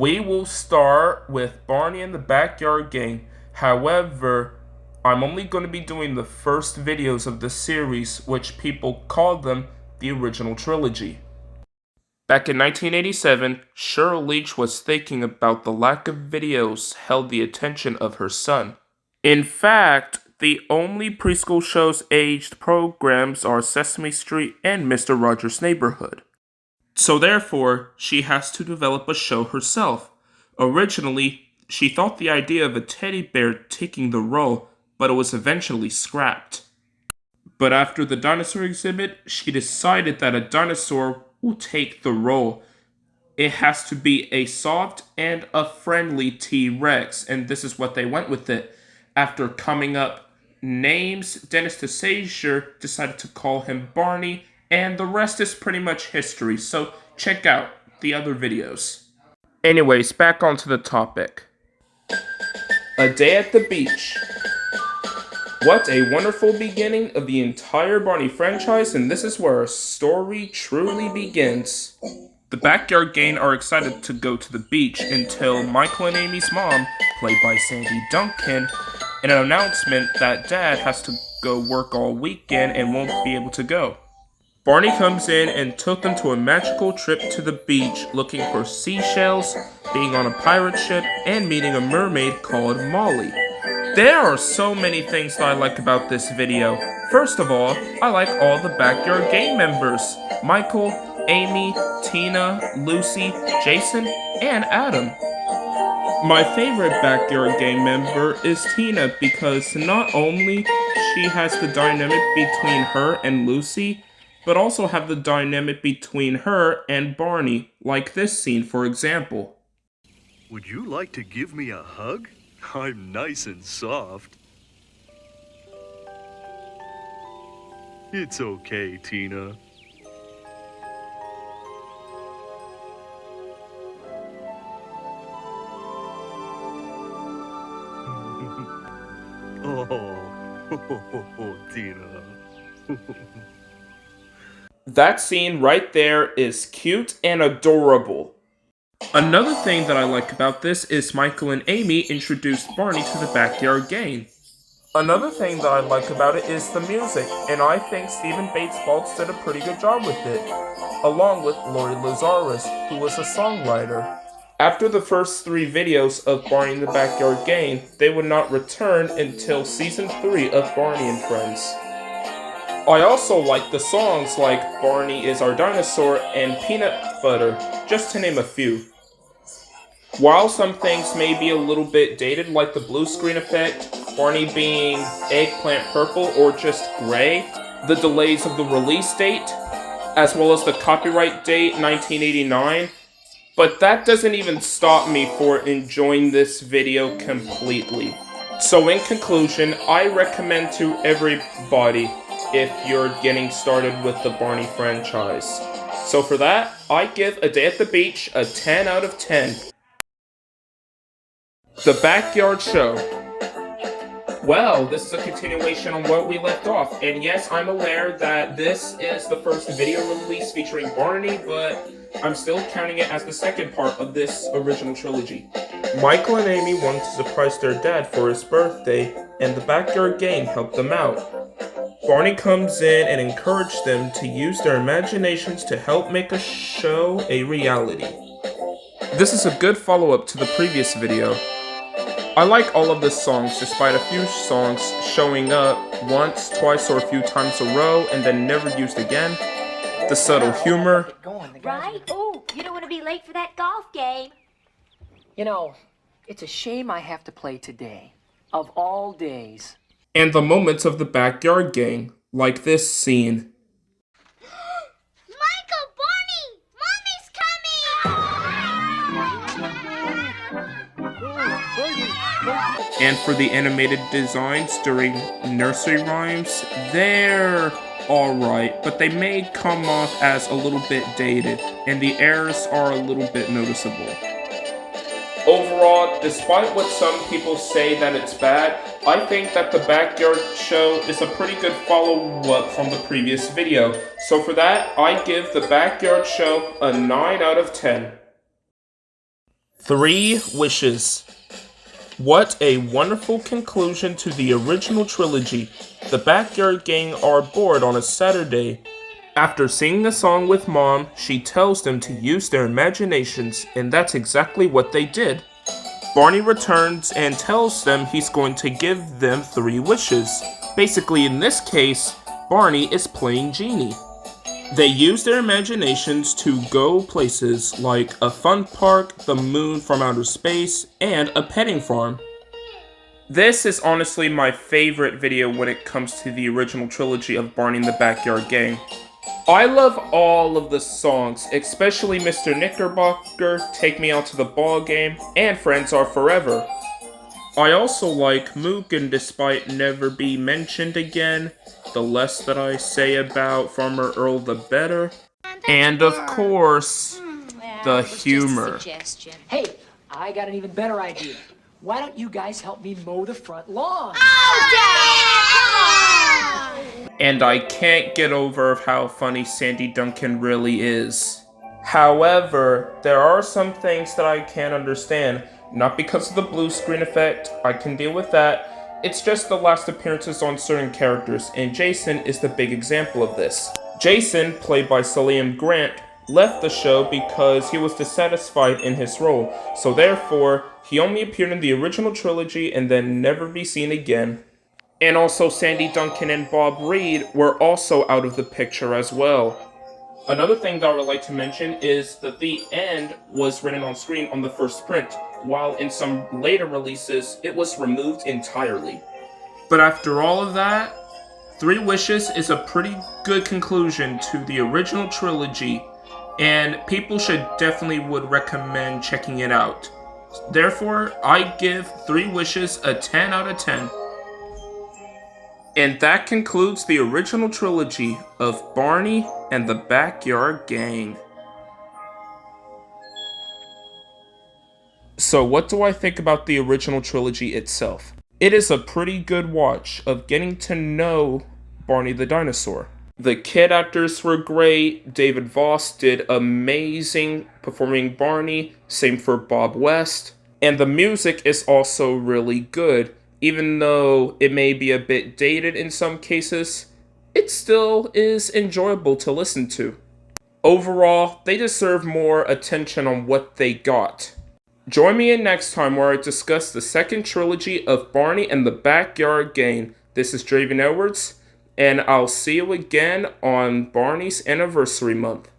We will start with Barney and the Backyard Gang. However, I'm only going to be doing the first videos of the series, which people call them the original trilogy. Back in 1987, Cheryl Leach was thinking about the lack of videos held the attention of her son. In fact, the only preschool shows aged programs are Sesame Street and Mr. Rogers' Neighborhood. So therefore, she has to develop a show herself. Originally, she thought the idea of a teddy bear taking the role, but it was eventually scrapped. But after the dinosaur exhibit, she decided that a dinosaur will take the role. It has to be a soft and a friendly T-Rex, and this is what they went with it. After coming up names, Dennis DeSager decided to call him Barney, and the rest is pretty much history, so check out the other videos. Anyways, back onto the topic. A Day at the Beach. What a wonderful beginning of the entire Barney franchise, and this is where our story truly begins. The Backyard Gang are excited to go to the beach until Michael and Amy's mom, played by Sandy Duncan, an announcement that Dad has to go work all weekend and won't be able to go. Barney comes in and took them to a magical trip to the beach looking for seashells, being on a pirate ship, and meeting a mermaid called Molly. There are so many things that I like about this video. First of all, I like all the Backyard Gang members. Michael, Amy, Tina, Lucy, Jason, and Adam. My favorite Backyard Gang member is Tina because not only she has the dynamic between her and Lucy, but also have the dynamic between her and Barney, like this scene for example. Would you like to give me a hug? I'm nice and soft. It's okay, Tina. Oh, Tina. That scene right there is cute and adorable. Another thing that I like about this is Michael and Amy introduced Barney to the Backyard Gang. Another thing that I like about it is the music, and I think Stephen Bates Baltz did a pretty good job with it, along with Lori Lazarus, who was a songwriter. After the first 3 videos of Barney and the Backyard Gang, they would not return until Season 3 of Barney and Friends. I also like the songs like Barney is Our Dinosaur and Peanut Butter, just to name a few. While some things may be a little bit dated, like the blue screen effect, Barney being eggplant purple or just gray, the delays of the release date, as well as the copyright date 1989, but that doesn't even stop me for enjoying this video completely. So in conclusion, I recommend to everybody if you're getting started with the Barney franchise. So for that, I give A Day at the Beach a 10 out of 10. The Backyard Show. Well, this is a continuation on what we left off, and yes, I'm aware that this is the first video release featuring Barney, but I'm still counting it as the second part of this original trilogy. Michael and Amy wanted to surprise their dad for his birthday, and the Backyard Gang helped them out. Barney comes in and encouraged them to use their imaginations to help make a show a reality. This is a good follow-up to the previous video. I like all of the songs, despite a few songs showing up once, twice, or a few times a row, and then never used again. The subtle humor. Right? Oh, you don't want to be late for that golf game. You know, it's a shame I have to play today, of all days. And the moments of the Backyard Gang, like this scene. Michael, Barney! Mommy's coming! And for the animated designs during nursery rhymes, they're alright, but they may come off as a little bit dated, and the errors are a little bit noticeable. Overall, despite what some people say that it's bad, I think that the Backyard Show is a pretty good follow-up from the previous video. So for that, I give the Backyard Show a 9 out of 10. 3 wishes. What a wonderful conclusion to the original trilogy. The Backyard Gang are bored on a Saturday. After singing the song with Mom, she tells them to use their imaginations, and that's exactly what they did. Barney returns and tells them he's going to give them 3 wishes. Basically, in this case, Barney is playing Genie. They use their imaginations to go places like a fun park, the moon from outer space, and a petting farm. This is honestly my favorite video when it comes to the original trilogy of Barney and the Backyard Gang. I love all of the songs, especially Mr. Knickerbocker, Take Me Out to the Ball Game, and Friends Are Forever. I also like Mugen despite never be mentioned again, The Less That I Say About Farmer Earl the Better, and of course, the humor. Hey, I got an even better idea. Why don't you guys help me mow the front lawn? And I can't get over how funny Sandy Duncan really is. However, there are some things that I can't understand. Not because of the blue screen effect, I can deal with that. It's just the last appearances on certain characters, and Jason is the big example of this. Jason, played by Salim Grant, left the show because he was dissatisfied in his role, so therefore, he only appeared in the original trilogy and then never be seen again. And also Sandy Duncan and Bob Reed were also out of the picture as well. Another thing that I would like to mention is that the end was written on screen on the first print, while in some later releases, it was removed entirely. But after all of that, 3 Wishes is a pretty good conclusion to the original trilogy, and people should definitely would recommend checking it out. Therefore, I give 3 Wishes a 10 out of 10. And that concludes the original trilogy of Barney and the Backyard Gang. So what do I think about the original trilogy itself? It is a pretty good watch of getting to know Barney the dinosaur. The kid actors were great. David Voss did amazing performing Barney. Same for Bob West. And the music is also really good. Even though it may be a bit dated in some cases, it still is enjoyable to listen to. Overall, they deserve more attention on what they got. Join me in next time where I discuss the second trilogy of Barney and the Backyard Gang. This is Draven Edwards, and I'll see you again on Barney's Anniversary Month.